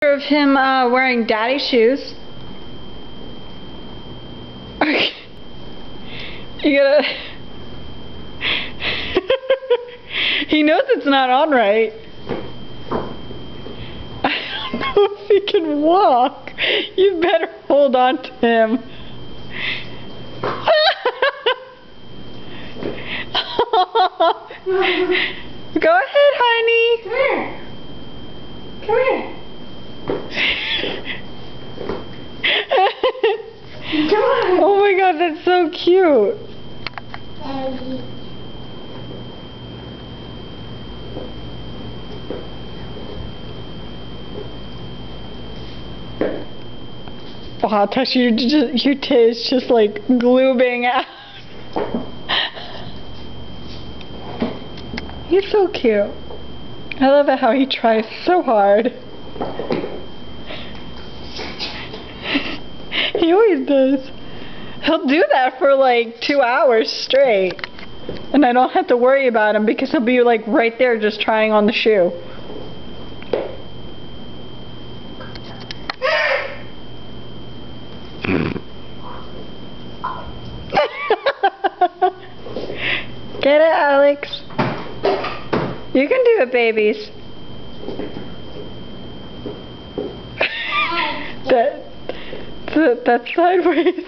Of him wearing daddy shoes. You gotta. He knows it's not on right. I don't know if he can walk. You better hold on to him. Go ahead, honey. Come here. Come here. Come on. Oh my god, that's so cute. Wow, Tush, your tit is just like gloobing out. He's so cute. I love it how he tries so hard. He always does. He'll do that for like 2 hours straight. And I don't have to worry about him because he'll be like right there just trying on the shoe. Get it, Alex. You can do it, babies. That's sideways.